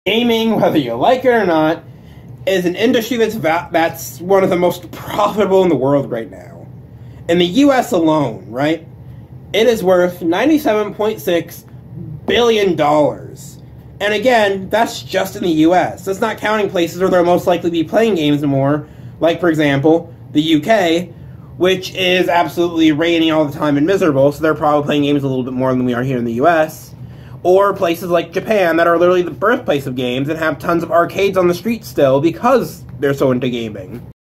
Gaming, whether you like it or not, is an industry that's one of the most profitable in the world right now. In the US alone, right, it is worth $97.6 billion. And again, that's just in the US. That's not counting places where they'll most likely be playing games more, like, for example, the UK, which is absolutely rainy all the time and miserable, so they're probably playing games a little bit more than we are here in the US. Or places like Japan that are literally the birthplace of games and have tons of arcades on the street still because they're so into gaming.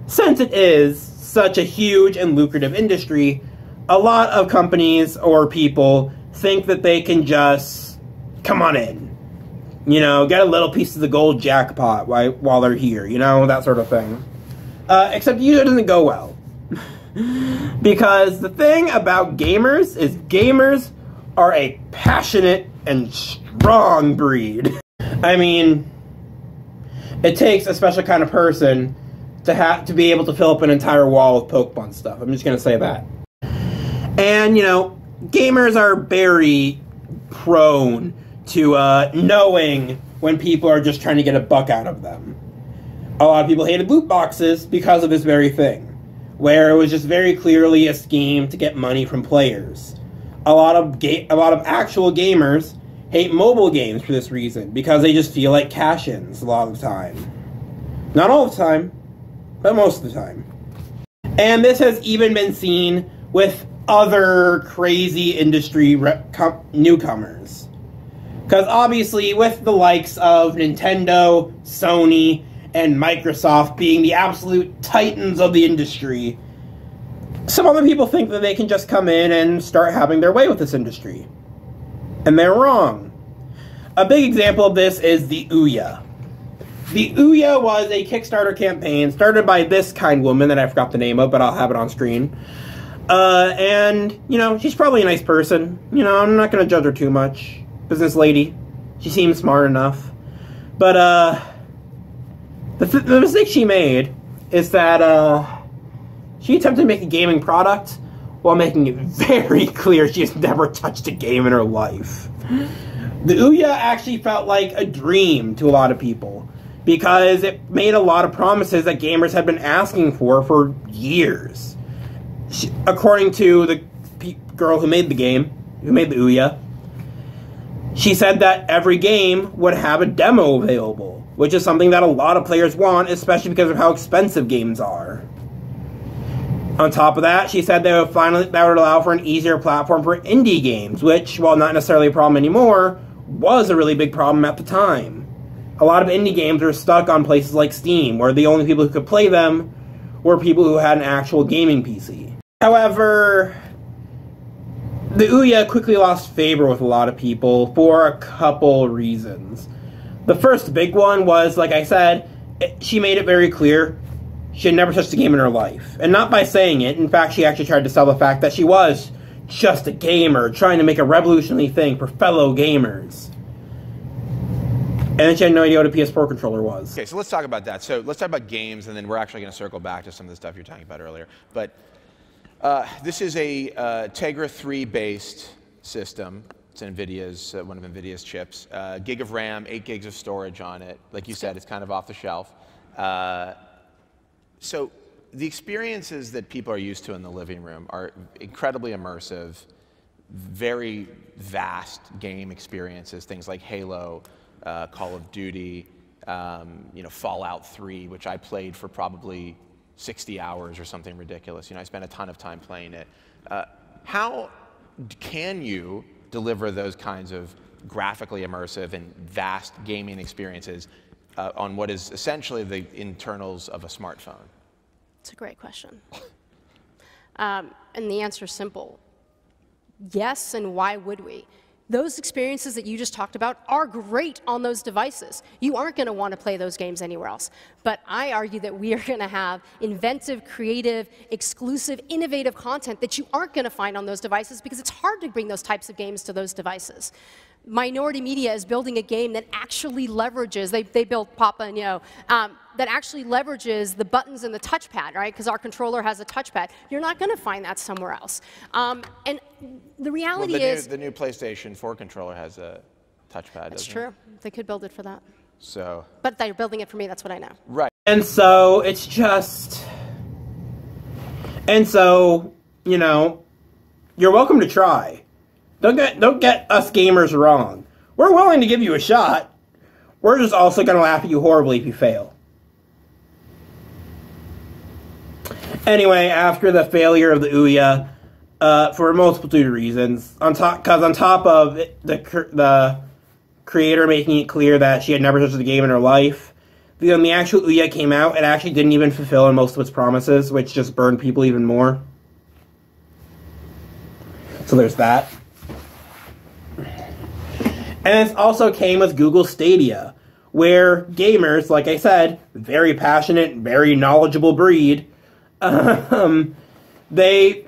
Since it is such a huge and lucrative industry, a lot of companies or people think that they can just come on in. You know, get a little piece of the gold jackpot while they're here, you know, that sort of thing. Except usually it doesn't go well. Because the thing about gamers is gamers are a passionate and strong breed. I mean, it takes a special kind of person to be able to fill up an entire wall with Pokemon stuff. I'm just gonna say that. And, you know, gamers are very prone to knowing when people are just trying to get a buck out of them. A lot of people hated loot boxes because of this very thing, where it was just very clearly a scheme to get money from players. A lot of actual gamers hate mobile games for this reason, because they just feel like cash-ins a lot of the time. Not all the time, but most of the time. And this has even been seen with other crazy industry newcomers. Because obviously, with the likes of Nintendo, Sony, and Microsoft being the absolute titans of the industry, some other people think that they can just come in and start having their way with this industry. And they're wrong. A big example of this is the Ouya. The Ouya was a Kickstarter campaign started by this kind woman that I forgot the name of, but I'll have it on screen. And, you know, she's probably a nice person. You know, I'm not going to judge her too much. Business lady. She seems smart enough. But, the mistake she made is that, she attempted to make a gaming product while making it very clear she has never touched a game in her life. The Ouya actually felt like a dream to a lot of people because it made a lot of promises that gamers had been asking for years. According to the girl who made the game, who made the Ouya, she said that every game would have a demo available, which is something that a lot of players want, especially because of how expensive games are. On top of that, she said that would allow for an easier platform for indie games, which, while not necessarily a problem anymore, was a really big problem at the time. A lot of indie games were stuck on places like Steam, where the only people who could play them were people who had an actual gaming PC. However, the Ouya quickly lost favor with a lot of people for a couple reasons. The first big one was, like I said, she made it very clear she had never touched a game in her life. And not by saying it. In fact, she actually tried to sell the fact that she was just a gamer, trying to make a revolutionary thing for fellow gamers. And then she had no idea what a PS4 controller was. Okay, so let's talk about that. So let's talk about games, and then we're actually going to circle back to some of the stuff you're talking about earlier. But this is a Tegra 3-based system. It's NVIDIA's, one of NVIDIA's chips. Gig of RAM, 8 gigs of storage on it. Like you said, it's kind of off the shelf. So the experiences that people are used to in the living room are incredibly immersive, very vast game experiences, things like Halo, Call of Duty, you know, Fallout 3, which I played for probably 60 hours or something ridiculous. You know, I spent a ton of time playing it. How can you deliver those kinds of graphically immersive and vast gaming experiences on what is essentially the internals of a smartphone? It's a great question. And the answer is simple. Yes, and why would we? Those experiences that you just talked about are great on those devices. You aren't going to want to play those games anywhere else. But I argue that we are going to have inventive, creative, exclusive, innovative content that you aren't going to find on those devices because it's hard to bring those types of games to those devices. Minority Media is building a game that actually leverages, they built Papa and Yo, that actually leverages the buttons and the touchpad, right? Because our controller has a touchpad. You're not going to find that somewhere else. And the reality is... The new PlayStation 4 controller has a touchpad. That's doesn't true. It? They could build it for that. So. But they're building it for me. That's what I know. Right. And so it's just, and so, you know, you're welcome to try. Don't get us gamers wrong. We're willing to give you a shot. We're just also going to laugh at you horribly if you fail. Anyway, after the failure of the Ouya, for a multitude of reasons, on top of the creator making it clear that she had never touched the game in her life, when the actual Ouya came out, it actually didn't even fulfill on most of its promises, which just burned people even more. So there's that. And it also came with Google Stadia, where gamers, like I said, very passionate, very knowledgeable breed, they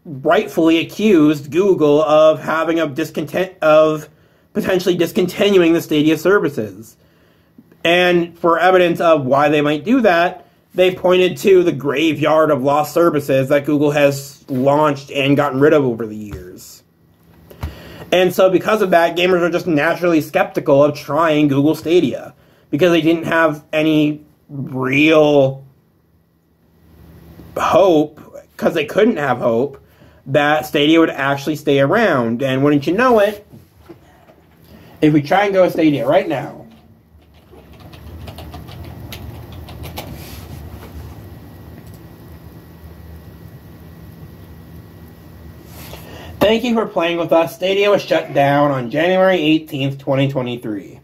rightfully accused Google of having potentially discontinuing the Stadia services. And for evidence of why they might do that, they pointed to the graveyard of lost services that Google has launched and gotten rid of over the years. And so because of that, gamers are just naturally skeptical of trying Google Stadia, because they didn't have any real hope, because they couldn't have hope, that Stadia would actually stay around. And wouldn't you know it, if we try and go with Stadia right now, thank you for playing with us. Stadia was shut down on January 18th, 2023.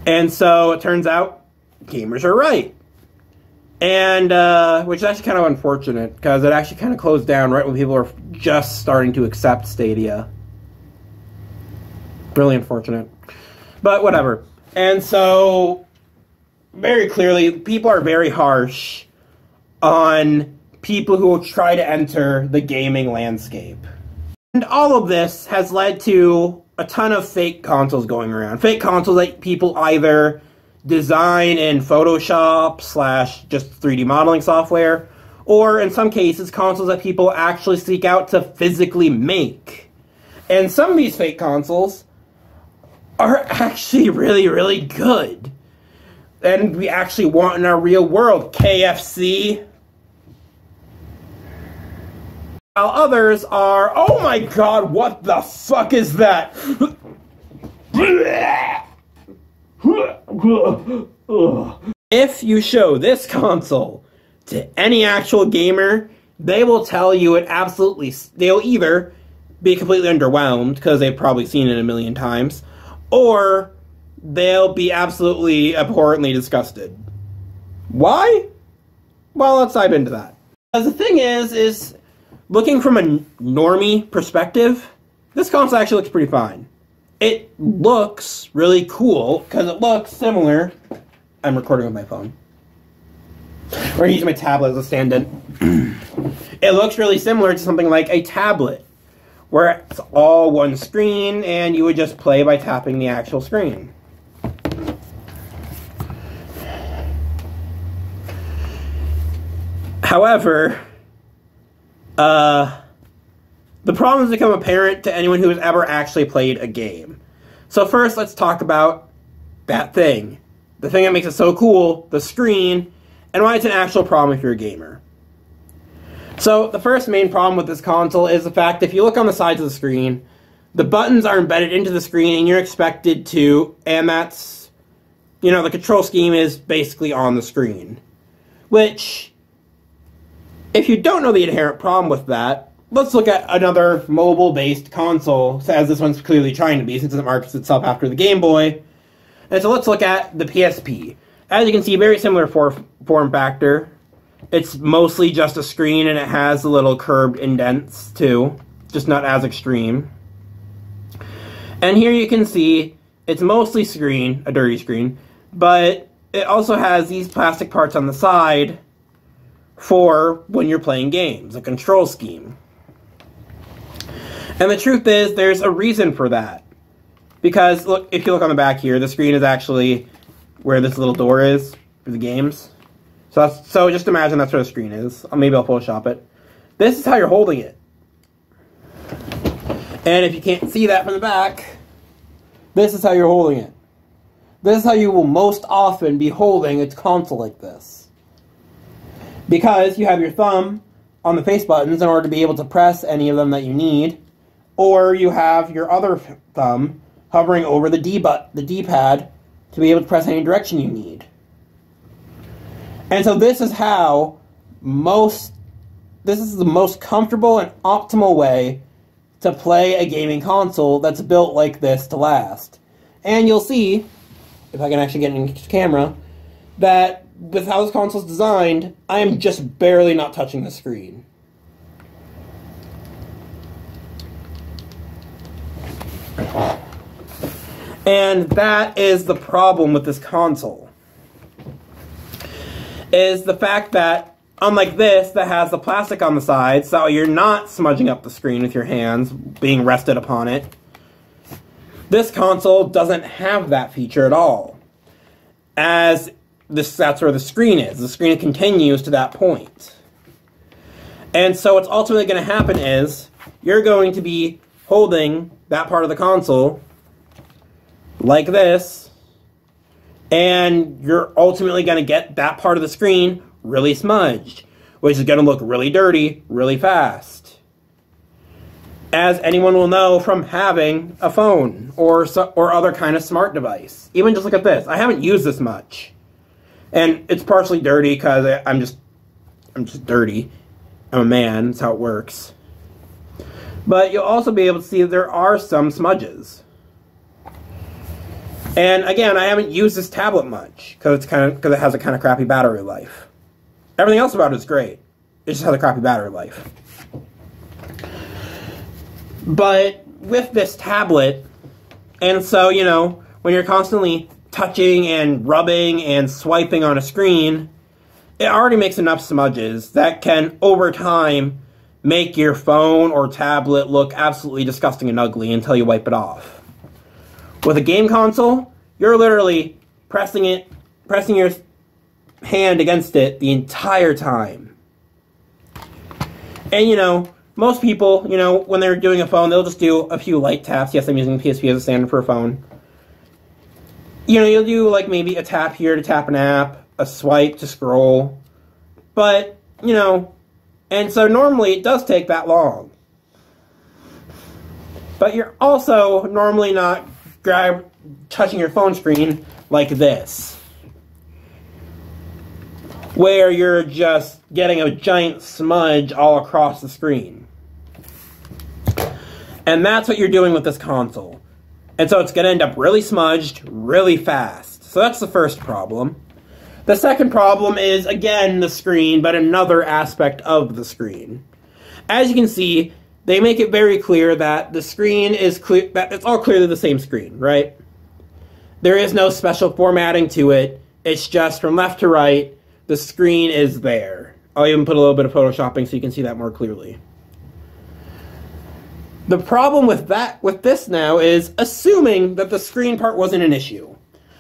And so it turns out gamers are right. And, which is actually kind of unfortunate, because it actually kind of closed down right when people are just starting to accept Stadia. Really unfortunate. But whatever. And so, very clearly, people are very harsh on people who will try to enter the gaming landscape. And all of this has led to a ton of fake consoles going around. Fake consoles that people either design in Photoshop / just 3D modeling software, or in some cases, consoles that people actually seek out to physically make. And some of these fake consoles are actually really, really good. And we actually want in our real world. KFC. While others are, oh my god, what the fuck is that? If you show this console to any actual gamer, they will tell you they'll either be completely underwhelmed, because they've probably seen it a million times, or they'll be absolutely abhorrently disgusted. Why? Well, let's dive into that. Because the thing is looking from a normie perspective, this console actually looks pretty fine. It looks really cool, because it looks similar. I'm recording with my phone. I'm going to use my tablet as a stand-in. It looks really similar to something like a tablet, where it's all one screen, and you would just play by tapping the actual screen. However, the problems become apparent to anyone who has ever actually played a game. So first, let's talk about that thing. The thing that makes it so cool, the screen, and why it's an actual problem if you're a gamer. So the first main problem with this console is the fact that if you look on the sides of the screen, the buttons are embedded into the screen, and you're expected to, and that's, you know, the control scheme is basically on the screen. Which, if you don't know the inherent problem with that, let's look at another mobile-based console, as this one's clearly trying to be, since it markets itself after the Game Boy. And so let's look at the PSP. As you can see, very similar form factor. It's mostly just a screen, and it has the little curved indents, too. Just not as extreme. And here you can see, it's mostly screen, a dirty screen, but it also has these plastic parts on the side for when you're playing games, a control scheme. And the truth is, there's a reason for that. Because, look, if you look on the back here, the screen is actually where this little door is for the games. So just imagine that's where the screen is. Maybe I'll Photoshop it. This is how you're holding it. And if you can't see that from the back, this is how you're holding it. This is how you will most often be holding a console like this. Because you have your thumb on the face buttons in order to be able to press any of them that you need, or you have your other thumb hovering over the D-pad to be able to press any direction you need. And so this is how this is the most comfortable and optimal way to play a gaming console that's built like this to last. And you'll see, if I can actually get into the camera, that with how this console is designed, I am just barely not touching the screen. And that is the problem with this console. Is the fact that, unlike this, that has the plastic on the side, so you're not smudging up the screen with your hands being rested upon it, this console doesn't have that feature at all. As that's where the screen is. The screen continues to that point. And so what's ultimately going to happen is, you're going to be holding that part of the console like this, and you're ultimately going to get that part of the screen really smudged, which is going to look really dirty really fast. As anyone will know from having a phone or other kind of smart device. Even just look at this. I haven't used this much. And it's partially dirty because I'm just dirty. I'm a man, that's how it works. But you'll also be able to see that there are some smudges. And again, I haven't used this tablet much because it has a kind of crappy battery life. Everything else about it is great. It just has a crappy battery life. But with this tablet, and so, you know, when you're constantly touching and rubbing and swiping on a screen, it already makes enough smudges that can, over time, make your phone or tablet look absolutely disgusting and ugly until you wipe it off. With a game console, you're literally pressing your hand against it the entire time. And, you know, most people, you know, when they're doing a phone, they'll just do a few light taps. Yes, I'm using the PSP as a standard for a phone. You know, you'll do, like, maybe a tap here to tap an app, a swipe to scroll. But, you know, and so normally it does take that long. But you're also normally not touching your phone screen like this, where you're just getting a giant smudge all across the screen. And that's what you're doing with this console. And so it's going to end up really smudged really fast. So that's the first problem. The second problem is, again, the screen, but another aspect of the screen. As you can see, they make it very clear that the screen is clear, that it's all clearly the same screen, right? There is no special formatting to it. It's just from left to right, the screen is there. I'll even put a little bit of photoshopping so you can see that more clearly. The problem with this now is assuming that the screen part wasn't an issue.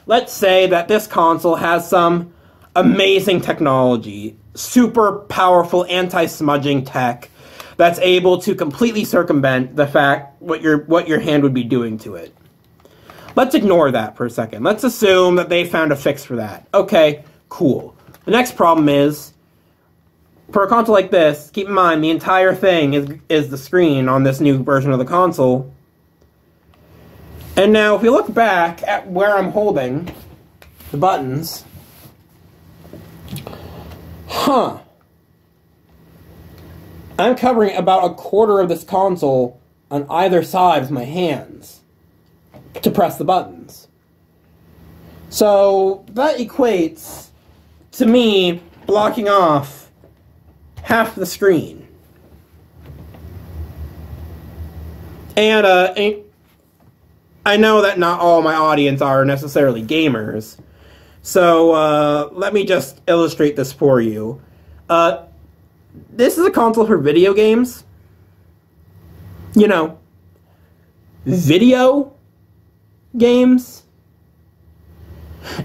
Let's say that this console has some amazing technology, super powerful anti-smudging tech that's able to completely circumvent the fact what your hand would be doing to it. Let's ignore that for a second. Let's assume that they found a fix for that. Okay, cool. The next problem is, for a console like this, keep in mind the entire thing is the screen on this new version of the console. And now if we look back at where I'm holding the buttons, I'm covering about a quarter of this console on either side with my hands to press the buttons. So that equates to me blocking off half the screen. And I know that not all my audience are necessarily gamers, so let me just illustrate this for you. This is a console for video games. You know, video games.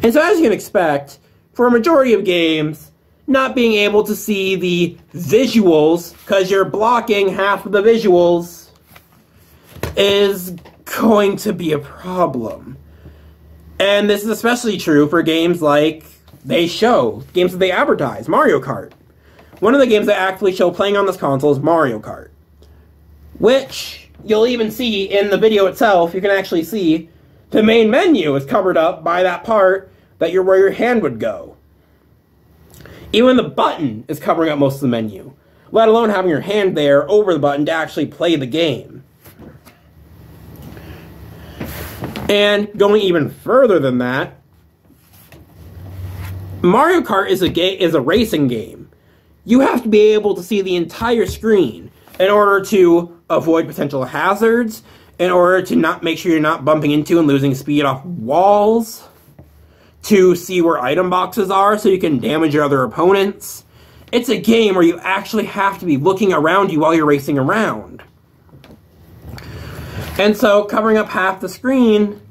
And so as you can expect, for a majority of games, not being able to see the visuals, because you're blocking half of the visuals, is going to be a problem. And this is especially true for games like games that they advertise, Mario Kart. One of the games that actively show playing on this console is Mario Kart, which you'll even see in the video itself. You can actually see the main menu is covered up by that part where your hand would go. Even the button is covering up most of the menu, let alone having your hand there over the button to actually play the game. And going even further than that, Mario Kart is a racing game. You have to be able to see the entire screen in order to avoid potential hazards, in order to not make sure you're not bumping into and losing speed off walls, to see where item boxes are so you can damage your other opponents. It's a game where you actually have to be looking around you while you're racing around. And so covering up half the screen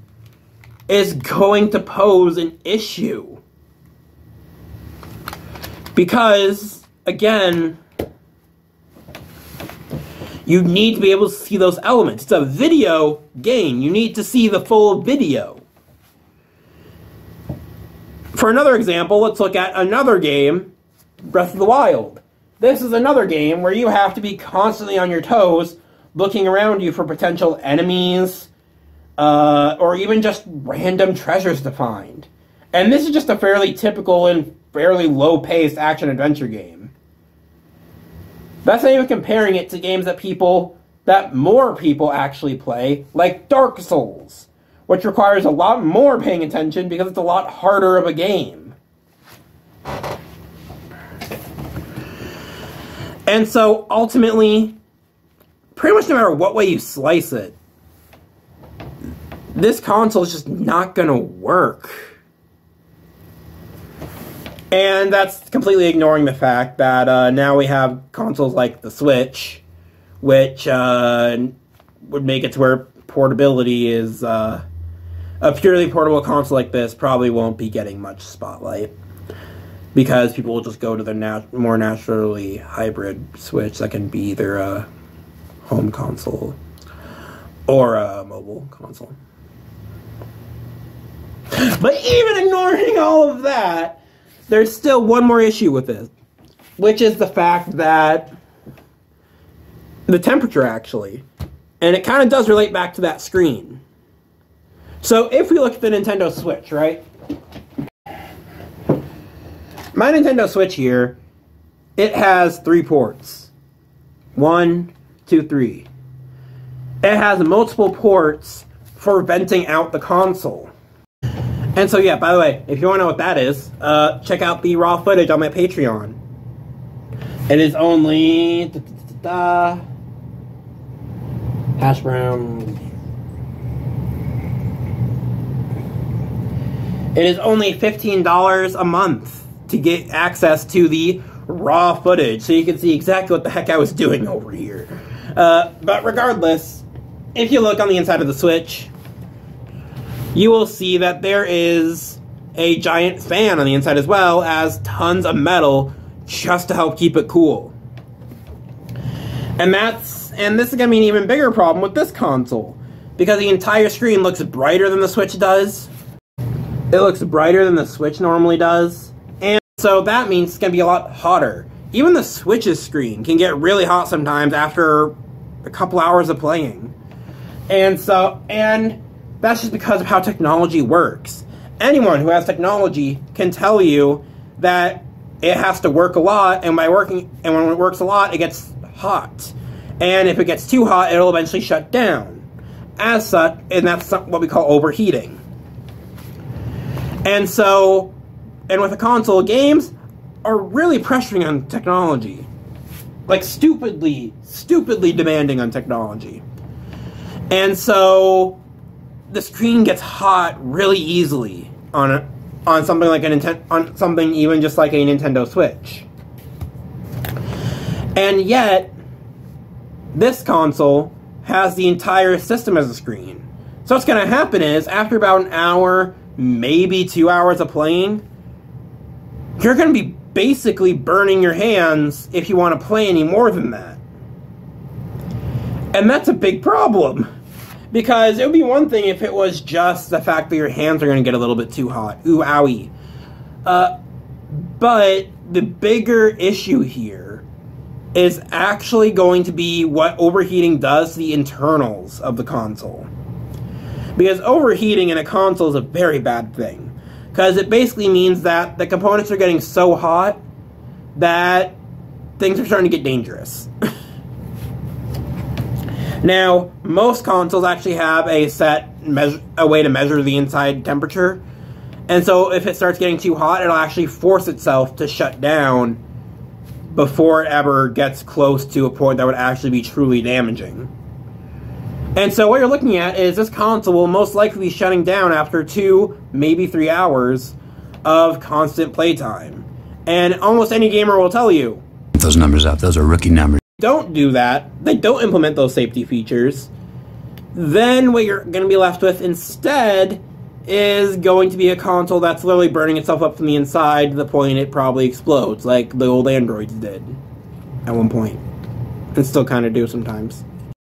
is going to pose an issue. Because, again, you need to be able to see those elements. It's a video game. You need to see the full video. For another example, let's look at another game, Breath of the Wild. This is another game where you have to be constantly on your toes, looking around you for potential enemies, or even just random treasures to find. And this is just a fairly typical and fairly low-paced action-adventure game. That's not even comparing it to games that more people actually play, like Dark Souls, which requires a lot more paying attention because it's a lot harder of a game. And so, ultimately, pretty much no matter what way you slice it, this console is just not going to work. And that's completely ignoring the fact that now we have consoles like the Switch, which would make it to where portability is... a purely portable console like this probably won't be getting much spotlight, because people will just go to the more naturally hybrid Switch that can be either a home console or a mobile console. But even ignoring all of that, there's still one more issue with this, which is the fact that the temperature, actually, and it kind of does relate back to that screen. So if we look at the Nintendo Switch, right? My Nintendo Switch here, it has 3 ports. 1, 2, 3. It has multiple ports for venting out the console. And so yeah, by the way, if you want to know what that is, check out the raw footage on my Patreon. It is only... hash brown... It is only $15 a month to get access to the raw footage, so you can see exactly what the heck I was doing over here. But regardless, if you look on the inside of the Switch, you will see that there is a giant fan on the inside, as well as tons of metal just to help keep it cool. And this is going to be an even bigger problem with this console, because the entire screen looks brighter than the Switch does. It looks brighter than the Switch normally does, and so that means it's going to be a lot hotter. Even the Switch's screen can get really hot sometimes after a couple hours of playing. And that's just because of how technology works. Anyone who has technology can tell you that it has to work a lot, and when it works a lot, it gets hot. And if it gets too hot, it'll eventually shut down. As such, and that's what we call overheating. And so, with a console, games are really pressuring on technology. Like, stupidly demanding on technology. And so, the screen gets hot really easily on something like on something even just like a Nintendo Switch. And yet, this console has the entire system as a screen. So what's going to happen is, after about an hour, maybe 2 hours of playing, you're going to be basically burning your hands if you want to play any more than that. And that's a big problem, Because it would be one thing if it was just the fact that your hands are going to get a little bit too hot. Ooh, owie. But the bigger issue here is actually going to be what overheating does to the internals of the console. Because overheating in a console is a very bad thing. Because it basically means that the components are getting so hot that things are starting to get dangerous. Now, most consoles actually have a way to measure the inside temperature. And so if it starts getting too hot, it'll actually force itself to shut down before it ever gets close to a point that would actually be truly damaging. And so what you're looking at is this console will most likely be shutting down after 2, maybe 3 hours of constant playtime. And almost any gamer will tell you, those numbers up, those are rookie numbers. Don't do that. They don't implement those safety features. Then what you're going to be left with instead is going to be a console that's literally burning itself up from the inside to the point it probably explodes, like the old Androids did at one point. And still kind of do sometimes.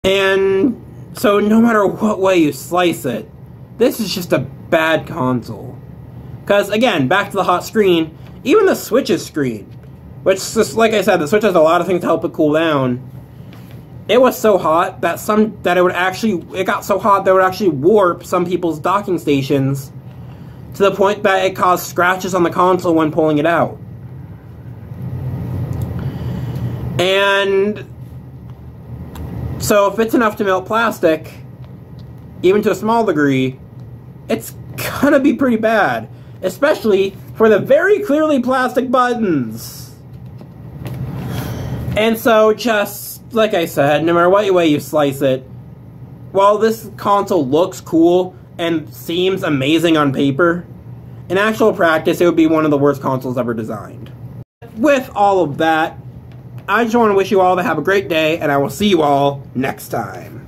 And so no matter what way you slice it, this is just a bad console. Because, again, back to the hot screen, even the Switch's screen, which, just like I said, the Switch has a lot of things to help it cool down. It was so hot that it got so hot that it would actually warp some people's docking stations to the point that it caused scratches on the console when pulling it out. And so if it's enough to melt plastic, even to a small degree, it's gonna be pretty bad. Especially for the very clearly plastic buttons. And so just like I said, no matter what way you slice it, while this console looks cool and seems amazing on paper, in actual practice it would be one of the worst consoles ever designed. With all of that, I just want to wish you all to have a great day, and I will see you all next time.